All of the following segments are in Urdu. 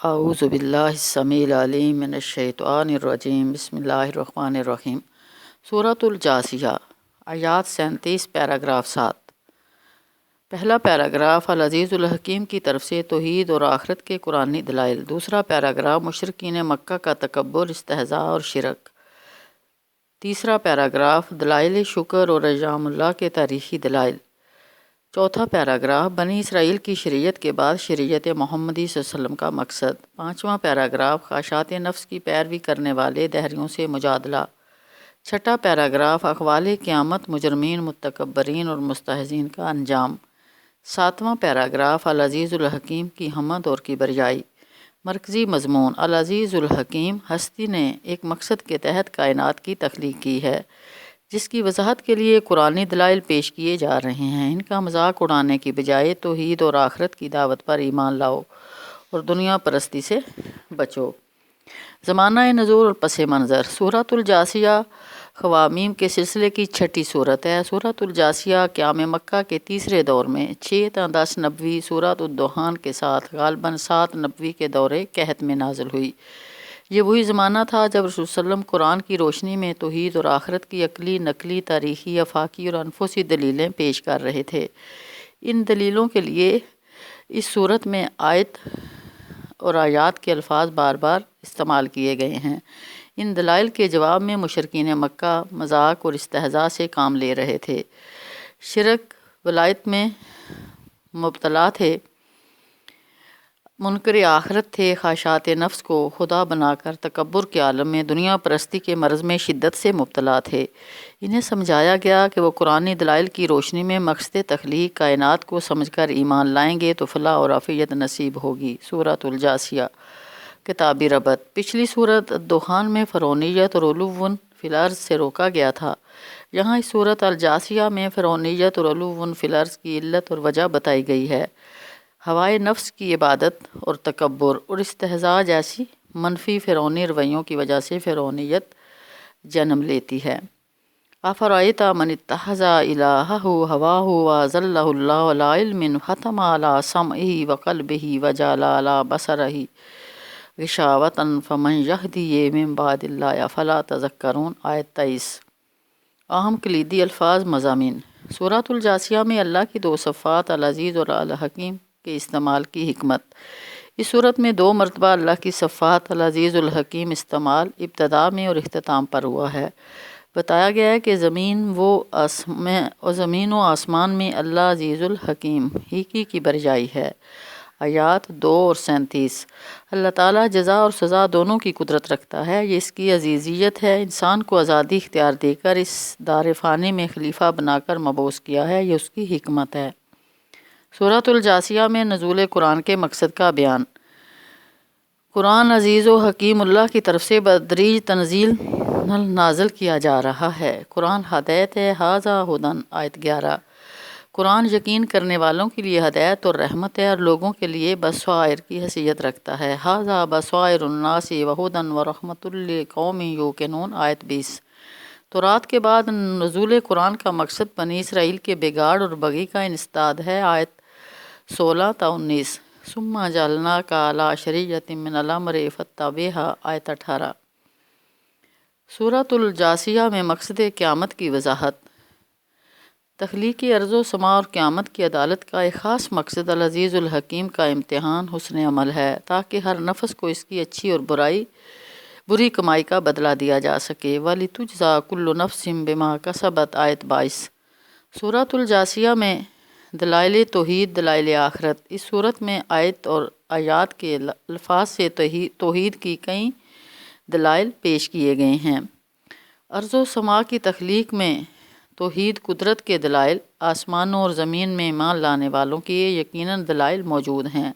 اعوذ باللہ السمیع العلیم من الشیطان الرجیم بسم اللہ الرحمن الرحیم۔ سورۃ الجاثیہ، آیات 37 پیراگراف 7۔ پہلا پیراگراف العزیز الحکیم کی طرف سے توحید اور آخرت کے قرآنی دلائل۔ دوسرا پیراگراف مشرکین مکہ کا تکبر، استہزاء اور شرک۔ تیسرا پیراگراف دلائل شکر اور انعام اللہ کے تاریخی دلائل۔ چوتھا پیراگراف بنی اسرائیل کی شریعت کے بعد شریعت محمدی صلی اللہ علیہ وسلم کا مقصد۔ پانچواں پیراگراف خواہشات نفس کی پیروی کرنے والے دہریوں سے مجادلہ۔ چھٹا پیراگراف احوال قیامت، مجرمین، متکبرین اور مستہزئین کا انجام۔ ساتواں پیراگراف العزیز الحکیم کی حمد اور کبریائی۔ مرکزی مضمون: العزیز الحکیم ہستی نے ایک مقصد کے تحت کائنات کی تخلیق کی ہے، جس کی وضاحت کے لیے قرآنی دلائل پیش کیے جا رہے ہیں۔ ان کا مذاق اڑانے کی بجائے توحید اور آخرت کی دعوت پر ایمان لاؤ اور دنیا پرستی سے بچو۔ زمانہ نزول اور پس منظر: سورۃ الجاثیہ خوامیم کے سلسلے کی چھٹی صورت ہے۔ سورۃ الجاثیہ قیام مکہ کے تیسرے دور میں 6 تا 10 نبوی سورۃ الدخان کے ساتھ غالباً 7 نبوی کے دور قحط میں نازل ہوئی۔ یہ وہی زمانہ تھا جب رسول صلی اللہ علیہ وسلم قرآن کی روشنی میں توحید اور آخرت کی عقلی، نقلی، تاریخی، آفاقی اور انفسی دلیلیں پیش کر رہے تھے۔ ان دلیلوں کے لیے اس صورت میں آیت اور آیات کے الفاظ بار بار استعمال کیے گئے ہیں۔ ان دلائل کے جواب میں مشرکین مکہ مذاق اور استہزاء سے کام لے رہے تھے، شرک ولایت میں مبتلا تھے، منکر آخرت تھے، خواہشات نفس کو خدا بنا کر تکبر کے عالم میں دنیا پرستی کے مرض میں شدت سے مبتلا تھے۔ انہیں سمجھایا گیا کہ وہ قرآنی دلائل کی روشنی میں مقصد تخلیق کائنات کو سمجھ کر ایمان لائیں گے تو فلاح اور عافیت نصیب ہوگی۔ سورۃ الجاثیہ کتابی ربط: پچھلی سورۃ الدخان میں فرعونیت اور علو فی الارض سے روکا گیا تھا۔ یہاں اس سورۃ الجاثیہ میں فرعونیت اور علو فی الارض کی علت اور وجہ بتائی گئی ہے۔ ہوائے نفس کی عبادت اور تکبر اور استہزاء جیسی منفی فرعونی رویوں کی وجہ سے فرعونیت جنم لیتی ہے۔ افرأیت من اتخذ الہہ ہواہ واضلہ اللہ علی علم ختم علی سمعہ وقلبہ وجعل علی بصرہ غشاوۃ فمن یہدیہ من بعد اللہ افلا تذکرون۔ آیت 23۔ اہم کلیدی الفاظ مضامین: سورۃ الجاثیہ میں اللہ کی 2 صفات العزیز اور الحکیم کے استعمال کی حکمت۔ اس صورت میں 2 مرتبہ اللہ کی صفات العزیز الحکیم استعمال ابتدا میں اور اختتام پر ہوا ہے۔ بتایا گیا ہے کہ زمین و آسمان میں اللہ عزیز الحکیم ہی کی بریائی ہے۔ آیات 2 اور 37۔ اللہ تعالیٰ جزا اور سزا دونوں کی قدرت رکھتا ہے، یہ اس کی عزیزیت ہے۔ انسان کو آزادی اختیار دے کر اس دار فانی میں خلیفہ بنا کر مبعوث کیا ہے، یہ اس کی حکمت ہے۔ سورۃ الجاثیہ میں نزول قرآن کے مقصد کا بیان۔ قرآن عزیز و حکیم اللہ کی طرف سے بتدریج تنزیل نازل کیا جا رہا ہے۔ قرآن ہدایت ہے، ھذا ھدی۔ آیت 11۔ قرآن یقین کرنے والوں کے لیے ہدایت اور رحمت ہے اور لوگوں کے لیے بصائر کی حیثیت رکھتا ہے۔ ھذا بصائر الناس وھدی ورحمۃ لقوم یوقنون۔ آیت 20۔ تورات کے بعد نزول قرآن کا مقصد بنی اسرائیل کے بگاڑ اور بغی کا انسداد ہے۔ آیت 16 تا 19۔ ثم جعلناک علی شریعۃ من الامر فاتبعھا۔ آیت 18۔ سورۃ الجاثیہ میں مقصد قیامت کی وضاحت۔ تخلیق ارض و سماء اور قیامت کی عدالت کا ایک خاص مقصد العزیز الحکیم کا امتحان حسن عمل ہے، تاکہ ہر نفس کو اس کی اچھی اور بری کمائی کا بدلہ دیا جا سکے۔ وَلِتُجْزَىٰ كُلُّ نَفْسٍ بِمَا كَسَبَتْ۔ آیت 22۔ سورۃ الجاثیہ میں دلائل توحید، دلائل آخرت۔ اس صورت میں آیت اور آیات کے الفاظ سے توحید کی کئی دلائل پیش کیے گئے ہیں۔ ارض و سماء کی تخلیق میں توحید، قدرت کے دلائل، آسمانوں اور زمین میں ایمان لانے والوں کے یقیناً دلائل موجود ہیں۔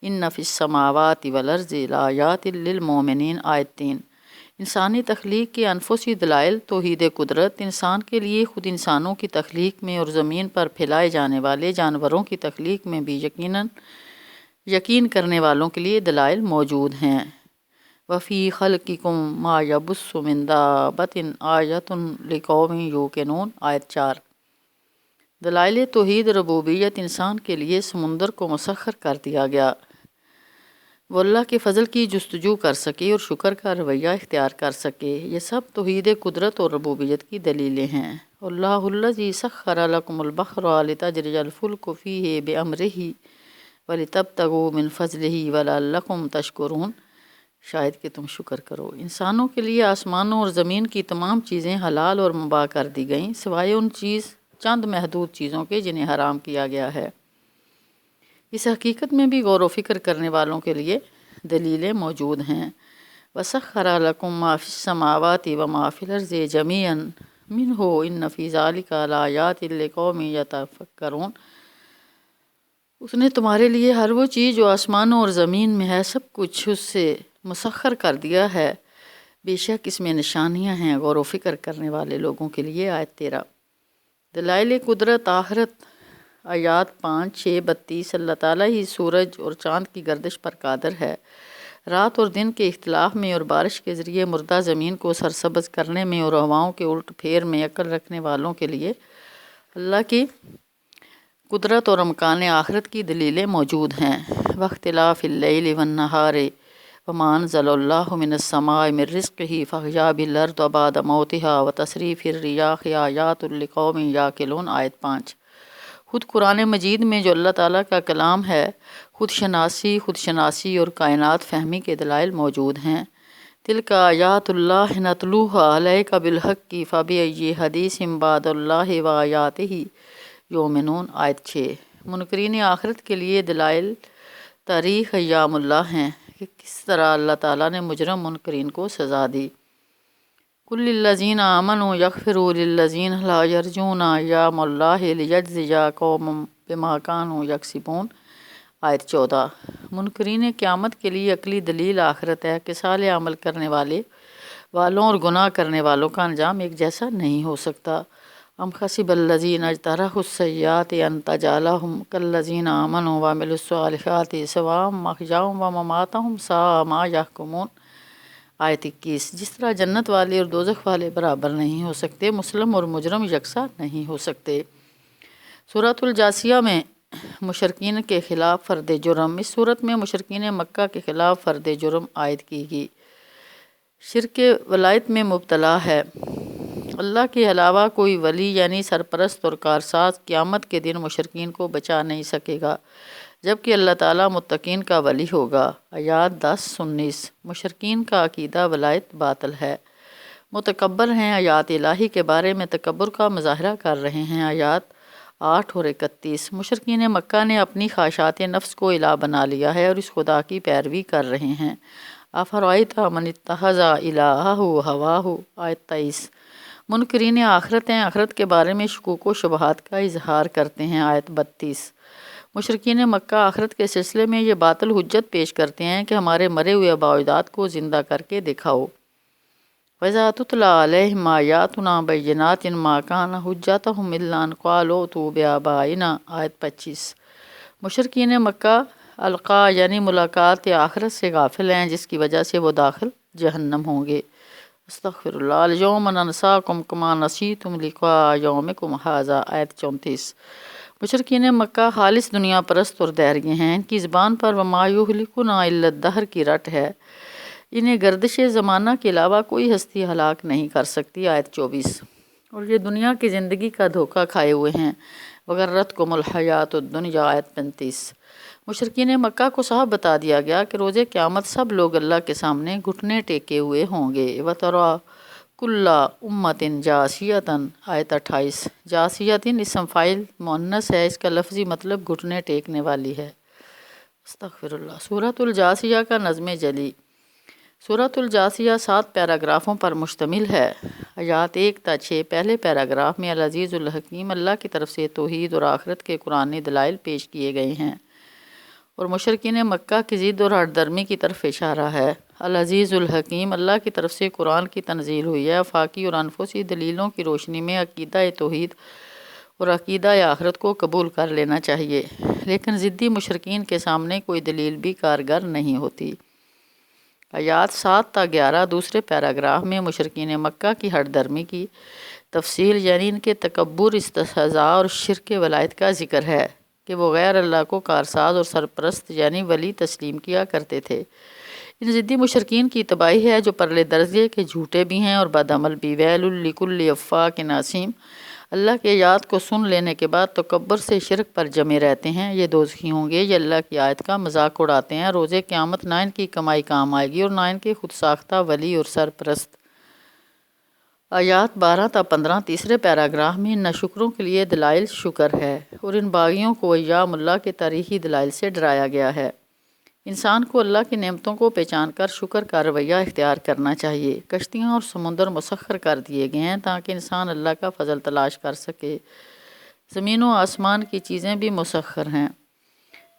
ان فی السماوات والارض لآیات للمؤمنین۔ آیت 3۔ انسانی تخلیق کے انفسی دلائل: توحید قدرت، انسان کے لیے خود انسانوں کی تخلیق میں اور زمین پر پھیلائے جانے والے جانوروں کی تخلیق میں بھی یقین کرنے والوں کے لیے دلائل موجود ہیں۔ وفی خلقکم ما یبث من دابۃ آیۃ لقوم یوقنون۔ آیت 4۔ دلائل توحید ربوبیت: انسان کے لیے سمندر کو مسخر کر دیا گیا وہ اللہ کے فضل کی جستجو کر سکے اور شکر کا رویہ اختیار کر سکے۔ یہ سب توحید قدرت اور ربوبیت کی دلیلیں ہیں۔ اللہ الذی سخر لکم البحر لتجری الفلک فیہ بامرہ ولتبتغوا من فضلہ ولعلکم تشکرون، شاید کہ تم شکر کرو۔ انسانوں کے لیے آسمانوں اور زمین کی تمام چیزیں حلال اور مباح کر دی گئیں، سوائے ان چند محدود چیزوں کے جنہیں حرام کیا گیا ہے۔ اس حقیقت میں بھی غور و فکر کرنے والوں کے لیے دلیلیں موجود ہیں۔ وَسَخَّرَ لَكُم مَّا فِي السَّمَاوَاتِ وَمَا فِي الْأَرْضِ جَمِيعًا مِّنْهُ إِنَّ فِي ذَلِكَ لَآيَاتٍ لِّقَوْمٍ يَتَفَكَّرُونَ۔ اس نے تمہارے لیے ہر وہ چیز جو آسمانوں اور زمین میں ہے سب کچھ اس سے مسخر کر دیا ہے، بے شک اس میں نشانیاں ہیں غور و فکر کرنے والے لوگوں کے لیے۔ آیت 13۔ دلائل قدرت آخرت، آیات 5، 6، 32۔ اللہ تعالیٰ ہی سورج اور چاند کی گردش پر قادر ہے، رات اور دن کے اختلاف میں اور بارش کے ذریعے مردہ زمین کو سرسبز کرنے میں اور ہواؤں کے الٹ پھیر میں عقل رکھنے والوں کے لیے اللہ کی قدرت اور امکان آخرت کی دلیلیں موجود ہیں۔ واختلاف اللیل والنہار وما انزل اللہ من السماء من رزقہ فاحیا بالارض بعد موتها وتصریف الریاح آیات لقوم یعقلون۔ آیت 5۔ خود قرآن مجید میں جو اللہ تعالیٰ کا کلام ہے، خود شناسی اور کائنات فہمی کے دلائل موجود ہیں۔ تلک آیات اللہ نتلوہا علیک بالحق فبأی حدیث بعد اللہ وآیاتہ یؤمنون۔ آیت 6۔ منکرین آخرت کے لیے دلائل تاریخ ایام اللہ ہیں کہ کس طرح اللہ تعالیٰ نے مجرم منکرین کو سزا دی۔ قل للذین آمنوا یغفروا للذین لا یرجون ایام اللہ لیجزی قوما بما کانوا یکسبون۔ آیت 14۔ منکرین قیامت کے لیے عقلی دلیل آخرت ہے کہ صالح عمل کرنے والوں اور گناہ کرنے والوں کا انجام ایک جیسا نہیں ہو سکتا۔ ام حسب الذین اجترحوا السیئات ان تجعلہم کالذین آمنوا وعملوا الصالحات سواء محیاہم ومماتہم ساء ما یحکمون۔ آیت 21۔ جس طرح جنت والے اور دوزخ والے برابر نہیں ہو سکتے، مسلم اور مجرم یکساں نہیں ہو سکتے۔ سورۃ الجاثیہ میں مشرکین کے خلاف فرد جرم۔ اس صورت میں مشرکین مکہ کے خلاف فرد جرم عائد کی گئی۔ شرک ولایت میں مبتلا ہے۔ اللہ کے علاوہ کوئی ولی یعنی سرپرست اور کارساز قیامت کے دن مشرکین کو بچا نہیں سکے گا، جبکہ اللہ تعالیٰ متقین کا ولی ہوگا۔ آیات 10، 19۔ مشرکین کا عقیدہ ولایت باطل ہے، متکبر ہیں، آیات الہی کے بارے میں تکبر کا مظاہرہ کر رہے ہیں۔ آیات 8 اور 31۔ مشرکین مکہ نے اپنی خواہشات نفس کو الہ بنا لیا ہے اور اس خدا کی پیروی کر رہے ہیں۔ افرأیت من اتخذ الہہ ہواہ۔ آیت 23۔ منکرین آخرت ہیں، آخرت کے بارے میں شکوک و شبہات کا اظہار کرتے ہیں۔ آیت 32۔ مشرکین مکہ آخرت کے سلسلے میں یہ باطل حجت پیش کرتے ہیں کہ ہمارے مرے ہوئے آباء و اجداد کو زندہ کر کے دکھاؤ۔ وَإِذَا تُتْلَىٰ عَلَيْهِمْ آیَاتُنَا بَيِّنَاتٍ مَا كَانَ حُجَّتُهُمْ إِلَّا أَن قَالُوا ائْتُوا بِآبَائِنَا۔ آیت 25۔ مشرکین مکہ القاء یعنی ملاقات آخرت سے غافل ہیں، جس کی وجہ سے وہ داخل جہنم ہوں گے۔ استغفر اللہ۔ اليوم ننساکم کما نسیتم لقاء یومکم ھذا۔ آیت 34۔ مشرکین مکہ خالص دنیا پرست اور دہریے ہیں، ان کی زبان پر وما یہلکنا الا الدہر کی رٹ ہے، انہیں گردش زمانہ کے علاوہ کوئی ہستی ہلاک نہیں کر سکتی۔ آیت 24۔ اور یہ دنیا کی زندگی کا دھوکہ کھائے ہوئے ہیں۔ وغرتکم الحیات الدنیا۔ آیت 35۔ مشرکین مکہ کو صاف بتا دیا گیا کہ روز قیامت سب لوگ اللہ کے سامنے گھٹنے ٹیکے ہوئے ہوں گے۔ وَتَرَى كُلَّ أُمَّةٍ جَاثِيَةً۔ آیت 28۔ جاثیۃ اسم فاعل مؤنث ہے، اس کا لفظی مطلب گھٹنے ٹیکنے والی ہے۔ استغفر اللہ۔ سورۃ الجاثیہ کا نظم جلی۔ سورۃ الجاثیہ 7 پیراگرافوں پر مشتمل ہے۔ آیات 1 تا 6۔ پہلے پیراگراف میں العزیز الحکیم اللہ کی طرف سے توحید اور آخرت کے قرآنی دلائل پیش کیے گئے ہیں اور مشرکین مکہ کی ضد اور ہٹ درمی کی طرف اشارہ ہے۔ العزیز الحکیم اللہ کی طرف سے قرآن کی تنزیل ہوئی ہے، افاقی اور انفسی دلیلوں کی روشنی میں عقیدہ توحید اور عقیدہ آخرت کو قبول کر لینا چاہیے، لیکن ضدی مشرکین کے سامنے کوئی دلیل بھی کارگر نہیں ہوتی۔ آیات 7 تا 11 دوسرے پیراگراف میں مشرکین مکہ کی ہٹ درمی کی تفصیل یعنی ان کے تکبر، استہزاء اور شرک ولایت کا ذکر ہے۔ کہ وہ غیر اللہ کو کارساز اور سرپرست یعنی ولی تسلیم کیا کرتے تھے۔ ان ضدی مشرکین کی تباہی ہے جو پرلے درجے کے جھوٹے بھی ہیں اور بدعمل بھی۔ ویل لکل افاک ناسیم، اللہ کی آیات کو سن لینے کے بعد تکبر سے شرک پر جمے رہتے ہیں، یہ دوزخی ہوں گے۔ یہ اللہ کی آیت کا مذاق اڑاتے ہیں، روز قیامت نہ ان کی کمائی کام آئے گی اور نہ ان کے خود ساختہ ولی اور سرپرست۔ آیات 12 تا 15 تیسرے پیراگراف میں ان ناشکروں کے لیے دلائل شکر ہے اور ان باغیوں کو ایام اللہ کے تاریخی دلائل سے ڈرایا گیا ہے۔ انسان کو اللہ کی نعمتوں کو پہچان کر شکر کا رویہ اختیار کرنا چاہیے۔ کشتیاں اور سمندر مسخر کر دیے گئے ہیں تاکہ انسان اللہ کا فضل تلاش کر سکے۔ زمین و آسمان کی چیزیں بھی مسخر ہیں۔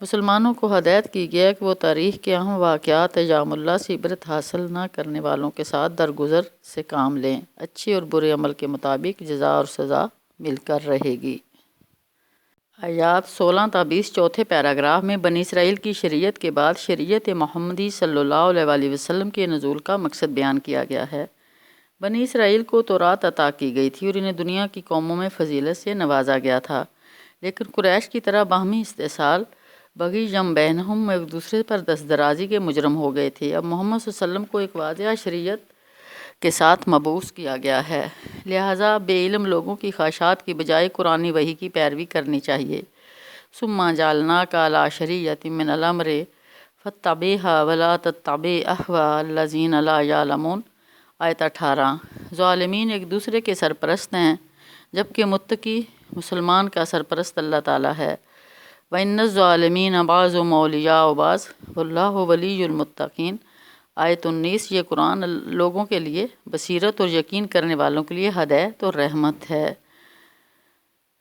مسلمانوں کو ہدایت کی گیا کہ وہ تاریخ کے اہم واقعات ایام اللہ سے عبرت حاصل نہ کرنے والوں کے ساتھ درگزر سے کام لیں۔ اچھے اور برے عمل کے مطابق جزا اور سزا مل کر رہے گی۔ آیات 16 تا 20 چوتھے پیراگراف میں بنی اسرائیل کی شریعت کے بعد شریعت محمدی صلی اللہ علیہ وآلہ وسلم کے نزول کا مقصد بیان کیا گیا ہے۔ بنی اسرائیل کو تورات عطا کی گئی تھی اور انہیں دنیا کی قوموں میں فضیلت سے نوازا گیا تھا، لیکن قریش کی طرح باہمی استحصال بغی یم بینہم ایک دوسرے پر دست درازی کے مجرم ہو گئے تھے۔ اب محمد صلی اللہ علیہ وسلم کو ایک واضح شریعت کے ساتھ مبعوث کیا گیا ہے، لہٰذا بے علم لوگوں کی خواہشات کی بجائے قرآنی وحی کی پیروی کرنی چاہیے۔ ثم جعلناک علی شریعۃ من الامر فاتبعھا ولا تتبع اہواء الذین لا یعلمون۔ آیت 18۔ ظالمین ایک دوسرے کے سرپرست ہیں جبکہ متقی مسلمان کا سرپرست اللہ تعالیٰ ہے۔ وَإِنَّ الظَّالِمِينَ بَعْضُهُمْ أَوْلِيَاءُ بَعْضٍ وَاللَّهُ وَلِيُّ الْمُتَّقِينَ۔ آیت 19۔ یہ قرآن لوگوں کے لیے بصیرت اور یقین کرنے والوں کے لیے ہدایت اور رحمت ہے۔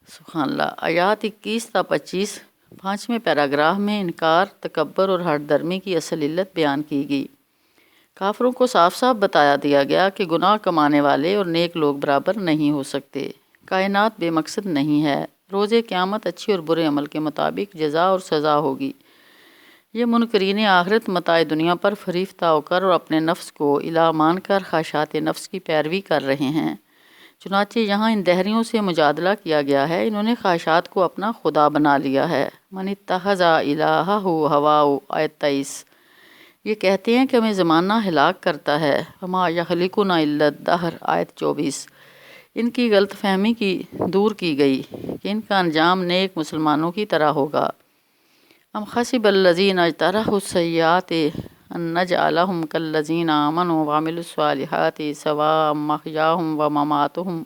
سبحان اللہ۔ آیات 21 تا 25 پانچویں پیراگراف میں انکار، تکبر اور ہٹ درمی کی اصل علت بیان کی گئی۔ کافروں کو صاف صاف بتایا دیا گیا کہ گناہ کمانے والے اور نیک لوگ برابر نہیں ہو سکتے، کائنات بے مقصد نہیں ہے، روز قیامت اچھے اور برے عمل کے مطابق جزا اور سزا ہوگی۔ یہ منکرین آخرت متاع دنیا پر فریفتہ ہو کر اور اپنے نفس کو الہ مان کر خواہشات نفس کی پیروی کر رہے ہیں۔ چنانچہ یہاں ان دہریوں سے مجادلہ کیا گیا ہے، انہوں نے خواہشات کو اپنا خدا بنا لیا ہے۔ من اتخذ الہہ ہواہ۔ آیت 23۔ یہ کہتے ہیں کہ ہمیں زمانہ ہلاک کرتا ہے۔ وما یخلقنا الا الدہر۔ آیت 24۔ ان کی غلط فہمی کی دور کی گئی کہ ان کا انجام نیک مسلمانوں کی طرح ہوگا۔ ام حسب الذین اجترحوا السیئات ان نجعلہم کالذین آمنوا وعملوا الصالحات سواء محیاہم ومماتہم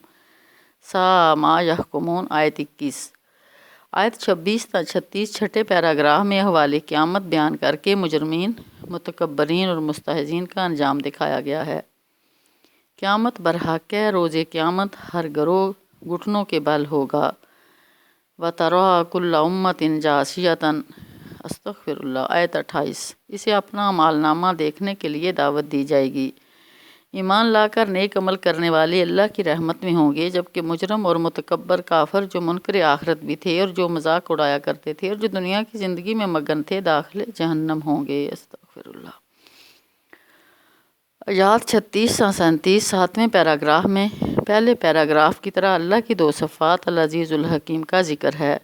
ساء ما یحکمون۔ آیت 21۔ آیت 26 تا 36 چھٹے پیراگراف میں احوال قیامت بیان کر کے مجرمین، متکبرین اور مستہزئین کا انجام دکھایا گیا ہے۔ قیامت برحق ہے، روز قیامت ہر گروہ گھٹنوں کے بل ہوگا۔ وَتَرَىٰ كُلَّ أُمَّةٍ جَاثِيَةً۔ استغفر اللہ۔ آیت 28۔ اسے اپنا اعمال نامہ دیکھنے کے لیے دعوت دی جائے گی۔ ایمان لا کر نیک عمل کرنے والے اللہ کی رحمت میں ہوں گے، جبکہ مجرم اور متکبر کافر جو منکر آخرت بھی تھے اور جو مذاق اڑایا کرتے تھے اور جو دنیا کی زندگی میں مگن تھے، داخل جہنم ہوں گے۔ استغفر اللہ۔ آیات 36 تا 37 ساتویں پیراگراف میں پہلے پیراگراف کی طرح اللہ کی دو صفات العزیز الحکیم کا ذکر ہے۔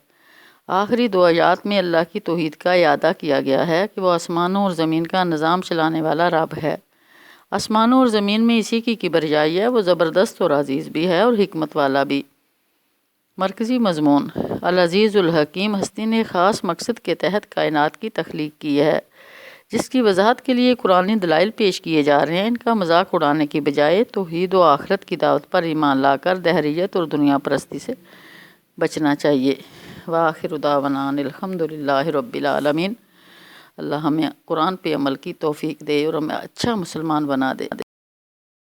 آخری دو آیات میں اللہ کی توحید کا اعادہ کیا گیا ہے کہ وہ آسمانوں اور زمین کا نظام چلانے والا رب ہے۔ آسمانوں اور زمین میں اسی کی کبریائی ہے، وہ زبردست اور عزیز بھی ہے اور حکمت والا بھی۔ مرکزی مضمون: العزیز الحکیم ہستی نے خاص مقصد کے تحت کائنات کی تخلیق کی ہے، جس کی وضاحت کے لیے قرآنی دلائل پیش کیے جا رہے ہیں۔ ان کا مذاق اڑانے کی بجائے توحید و آخرت کی دعوت پر ایمان لا کر دہریت اور دنیا پرستی سے بچنا چاہیے۔ وآخر دعوانا ان الحمد للہ رب العالمین۔ اللہ ہمیں قرآن پہ عمل کی توفیق دے اور ہمیں اچھا مسلمان بنا دے۔